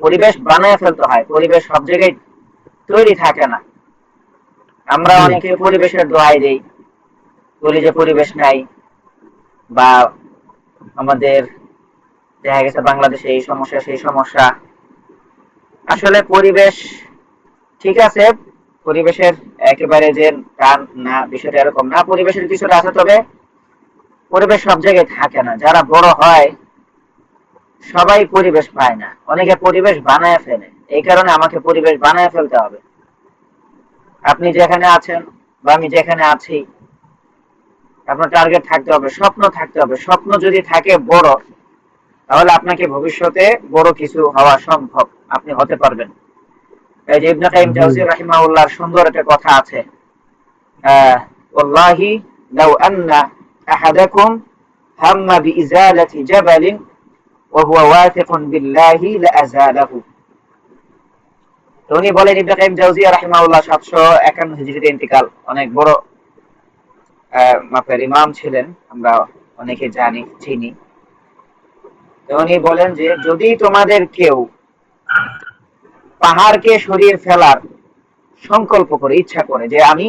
পরিবেশ বানায় ফেলতে হয়, পরিবেশ সব জায়গায় তৈরি থাকে না। আমরা জি। অনেকে পরিবেশের দোহাই দেই, বলি যে পরিবেশ নাই, বা আমাদের দেখা গেছে বাংলাদেশে এই সমস্যা সেই সমস্যা। আসলে পরিবেশ ঠিক আছে, পরিবেশের একেবারে যে টান না, বিষয়টা এরকম না, পরিবেশের কিছুটা আছে, তবে পরিবেশ সব জায়গায় থাকে না। যারা বড় হয় সবাই পরিবেশ পায় না, অনেকে পরিবেশ বানায় ফেলে। এই কারণে আমাকে পরিবেশ বানায় ফেলতে হবে। আপনি যেখানে আছেন বা আমি যেখানে আছি, আপনার টার্গেট থাকতে হবে, স্বপ্ন থাকতে হবে। স্বপ্ন যদি থাকে বড়, তাহলে আপনাকে ভবিষ্যতে বড় কিছু হওয়া সম্ভব, আপনি হতে পারবেন। এই যে ইবনে কাইয়িম জি। জাওযী রাহিমাহুল্লাহর সুন্দর একটা কথা আছে, ওয়াল্লাহি লাউ আন্না আহাদাকুম হাম্মা বিইজালাতি জাবালিন ওয়া হুয়া ওয়াথিকুন বিল্লাহি লাআযালাহু। তো উনি বলেন, ইবনে কাইয়িম জাওযিয়া রাহিমাহুল্লাহ 751 হিজরিতে ইন্তেকাল, অনেক বড় মাপের ইমাম ছিলেন, আমরা অনেকে জানি চিনি। তো উনি বলেন যে যদি তোমাদের কেউ পাহাড়কে সরিয়ে ফেলার সংকল্প করে, ইচ্ছা করে যে আমি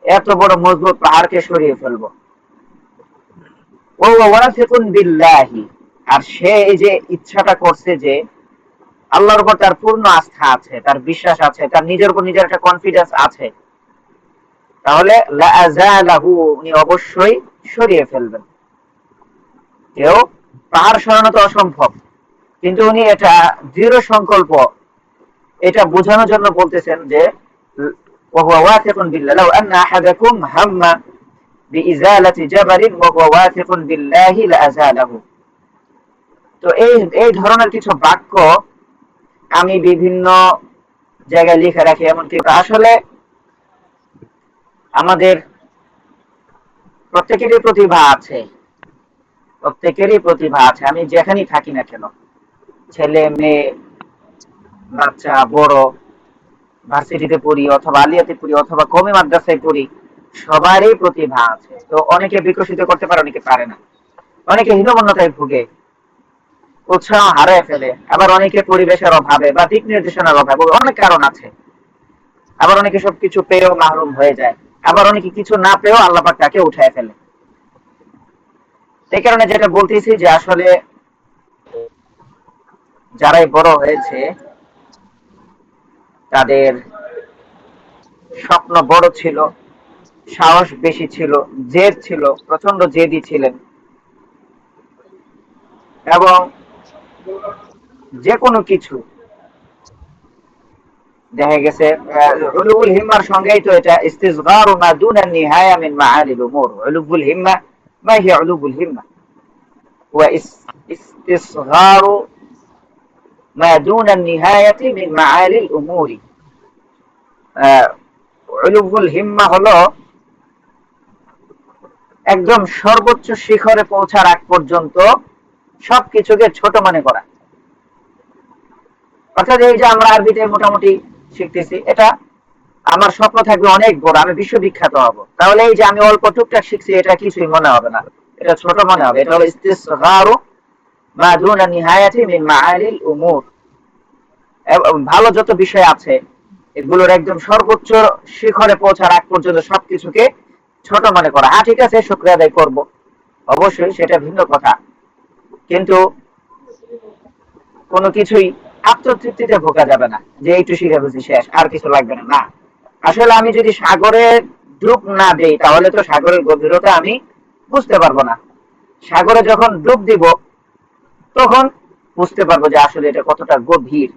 এত বড় মজবুত পাহাড়কে সরিয়ে ফেলবো, ও ওয়াসিকুন বিল্লাহি, আর সে এই যে ইচ্ছাটা করছে, যে আল্লাহর উপর তার পূর্ণ আস্থা আছে, তার বিশ্বাস আছে, তার নিজের উপর নিজের একটা কনফিডেন্স আছে, তাহলে লাআযালাহু, উনি অবশ্যই সরিয়ে ফেলবেন। কেউ পাহাড় সরানো তো অসম্ভব, কিন্তু উনি এটা দৃঢ় সংকল্প, এটা বোঝানোর জন্য বলতেছেন যে وهو واثق بالله لو أن أحدكم هم بإزالة جبل وهو واثق بالله لأزاله। তো এই ধরনের কিছু বাক্য আমি বিভিন্ন জায়গায় লিখে রাখি। এমনকি আসলে আমাদের প্রত্যেকেরই প্রতিভা আছে, প্রত্যেকেরই প্রতিভা আছে, আমি যেখানেই থাকি না কেন, ছেলে মেয়ে, বাচ্চা বড়, ভার্সিটিতে পড়ি অথবা আলিয়াতে পড়ি অথবা কমি মাদ্রাসায় পড়ি, সবারই প্রতিভা আছে। তো অনেকে বিকশিত করতে পারে, অনেকে পারে না, অনেকে হীনমন্যতায় ভুগে, উৎসাহ হারায় ফেলে, আবার অনেকে পরিবেশের অভাবে বা দিক নির্দেশনার অভাবে, অনেক কারণ আছে। আবার অনেকে সবকিছু পেয়েও মাহরুম হয়ে যায়, আবার অনেকে কিছু না পেয়েও আল্লাহ পাক তাকে উঠায় ফেলে। এই কারণে যেটা বলতেছি যে আসলে যারাই বড় হয়েছে তাদের স্বপ্ন বড় ছিল, সাহস বেশি ছিল, জেদ ছিল, প্রচন্ড জেদি ছিলেন, এবং যে কোনো কিছু দেখা গেছে উলুল হিম্মার সঙ্গেই তো এটা ইস্তিসগারু মা দুনা নিহায়া মিন মাআলিল উমুর। উলুল হিম্মা, মা হিয়া উলুল হিম্মা? ওয়া ইস্তিসগারু মা দুনা নিহায়াতি মিন মাআলিল উমুরি। উলুল হিম্মা হলো একদম সর্বোচ্চ শিখরে পৌঁছার আগ পর্যন্ত সবকিছুকে ছোট মনে করা। অর্থাৎ এই যে আমরা আরবিতে মোটামুটি শিখতেছি, এটা আমার স্বপ্ন থাকবে অনেক বড়, আমি বিশ্ববিখ্যাত হব, তাহলে এই যে আমি অল্প টুকটাক শিখছি এটা কিছুই মনে হবে না, এটা ছোট মনে হবে। এটা হলো ইস্তিসগারু মা দুনা নিহায়াতি মিন মাআলিল উমুর। ভালো যত বিষয় আছে এগুলোর একদম সর্বোচ্চ শিখরে পৌঁছার আগ পর্যন্ত সবকিছুকে ছোট মনে করা। হ্যাঁ ঠিক আছে, শুকরিয়া আদায় করবো, অবশ্যই সেটা ভিন্ন কথা, কিন্তু কোনো কিছুই আত্মতৃপ্তিতে ভোগা যাবে না যে একটু শিখে বুঝি শেষ, আর কিছু লাগবে না। না, আসলে আমি যদি সাগরে ডুব না দেই তাহলে তো সাগরের গভীরতা আমি বুঝতে পারবো না। সাগরে যখন ডুব দিব তখন বুঝতে পারবো যে আসলে এটা কতটা গভীর।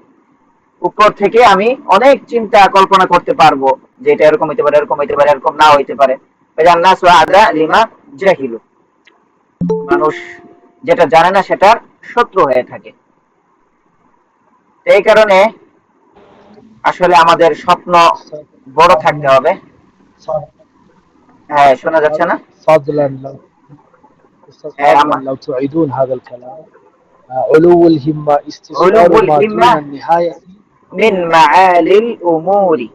উপর থেকে আমি অনেক চিন্তা কল্পনা করতে পারবো যে এটা এরকম হইতে পারে, এরকম হইতে পারে, এরকম না হইতে পারে। মানুষ যেটা জানে না সেটার শত্রু হয়ে থাকে। এই কারণে আসলে আমাদের স্বপ্ন أستاذ বড় থাকতে محمد، হবে। أستاذ হ্যাঁ, শোনা যাচ্ছে না? فضلا لو أستاذ হ্যাঁ فضلا لو تعيدون هذا الكلام. علو الهمة استصغار উলুল ما دون হিম্মাহ النهاية মিন মাআলিল উমুরি।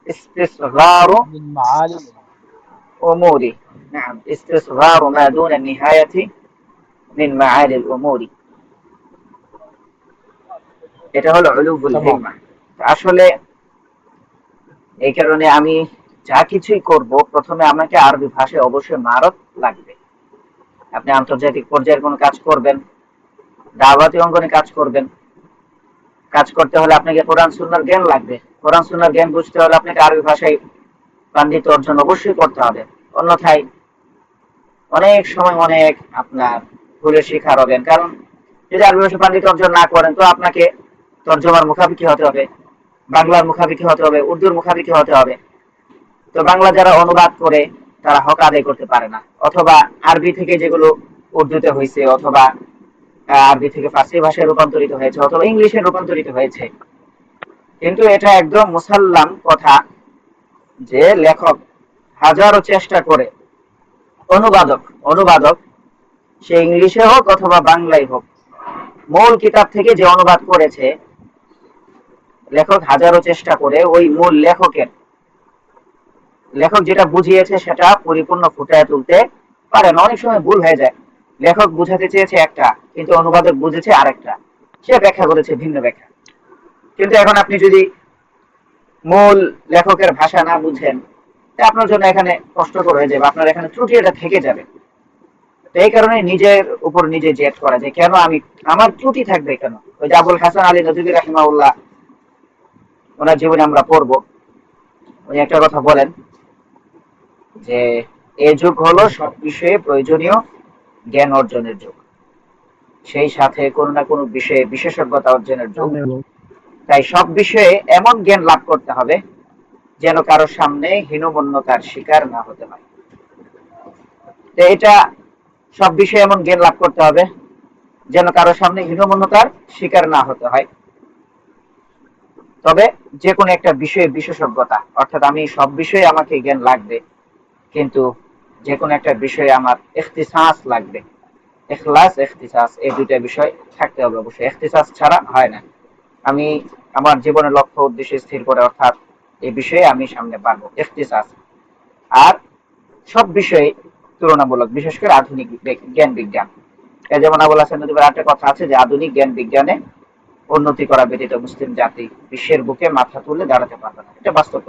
ইস্তিসগারু من معالم. উমুরি। নাম, ইস্তিসগারু মা দুনা নিহায়াতি মিন মাআলিল উমুরি। এটা হলো উলুবুল تمام হিম্মা। আসলে এই কারণে আমি যা কিছুই করব প্রথমে আমাকে আরবি ভাষায় অবশ্যই মারত লাগবে। আপনি আন্তর্জাতিক পর্যায়ের কোনো কাজ করবেন, দাওয়াতি অঙ্গনে কাজ করবেন, কাজ করতে হলে আপনাকে কোরআন সুন্নাহর জ্ঞান লাগবে। কোরআন সুন্নাহর জ্ঞান বুঝতে হলে আপনাকে আরবি ভাষায় পাণ্ডিত্য অর্জন অবশ্যই করতে হবে। অন্যথায় অনেক সময় অনেক আপনার ভুলের শিকার হবেন। কারণ যদি আরবি ভাষায় পাণ্ডিত্য অর্জন না করেন তো আপনাকে তর্জমার মুখাপেক্ষি হতে হবে, বাংলার মুখাপেক্ষি হতে হবে, উর্দুর মুখাপেক্ষি হতে হবে। তো বাংলা যারা অনুবাদ করে তারা হক আদায় করতে পারে না, অথবা আরবি থেকে যেগুলো উর্দুতে হয়েছে, অথবা আরবি থেকে ফার্সি ভাষায় রূপান্তরিত হয়েছে, অথবা ইংলিশে রূপান্তরিত হয়েছে। কিন্তু এটা একদম মুসাল্লাম কথা যে লেখক হাজারো চেষ্টা করে, অনুবাদক অনুবাদক সে ইংলিশে হোক অথবা বাংলায় হোক, মূল কিতাব থেকে যে অনুবাদ করেছে লেখক হাজারো চেষ্টা করে ওই মূল লেখক যেটা বুঝিয়েছে সেটা পরিপূর্ণ ফুটিয়ে তুলতে পারে না। অনেক সময় ভুল হয়ে যায়। লেখক বুঝাতে চেয়েছে একটা, কিন্তু অনুবাদক বুঝেছে আরেকটা, সে ব্যাখ্যা করেছে ভিন্ন ব্যাখ্যা। কিন্তু এখন আপনি যদি মূল লেখকের ভাষা না বুঝেন, আপনার জন্য এখানে কষ্টকর হয়ে যাবে, আপনার এখানে ত্রুটি এটা থেকে যাবে। তো এই কারণে নিজের উপর নিজে জেদ করা যে কেন আমার ত্রুটি থাকবে কেন। ওই যে আবুল হাসান আলী নদভী রাহিমাহুল্লাহ, ওনার জীবনে আমরা পড়বো, উনি একটা কথা বলেন যে এ যুগ হলো সব বিষয়ে প্রয়োজনীয় জ্ঞান অর্জনের যুগ, সেই সাথে কোনো না কোনো বিষয়ে বিশেষজ্ঞতা অর্জনের যুগ। تمام তাই সব বিষয়ে এমন জ্ঞান লাভ করতে হবে যেন কারো সামনে হীনমন্যতার শিকার না হতে হয়। তো এটা সব বিষয়ে এমন জ্ঞান লাভ করতে হবে যেন কারো সামনে হীনমন্যতার শিকার না হতে হয়। তবে যে কোনো একটা বিষয়ে বিশেষজ্ঞতা, অর্থাৎ আমি সব বিষয়ে আমাকে জ্ঞান লাগবে, কিন্তু যে কোনো একটা বিষয়ে আমার ইখতিসাস লাগবে। ইখলাস, ইখতিসাস, এই দুইটা বিষয় থাকতে হবে অবশ্যই। ইখতিসাস ছাড়া হয় না। আমি আমার জীবনের লক্ষ্য উদ্দেশ্য স্থির করে, অর্থাৎ এই বিষয়ে আমি সামনে পারবো, ইখতিসাস। আর সব বিষয়ে তুলনামূলক, বিশেষ করে আধুনিক জ্ঞান বিজ্ঞান। যেমন আবুল হাসান নদীর একটা কথা আছে যে আধুনিক জ্ঞান বিজ্ঞানে উন্নতি করা ব্যতীত মুসলিম জাতি বিশ্বের বুকে মাথা তুলে দাঁড়াতে পারবে না। এটা বাস্তব।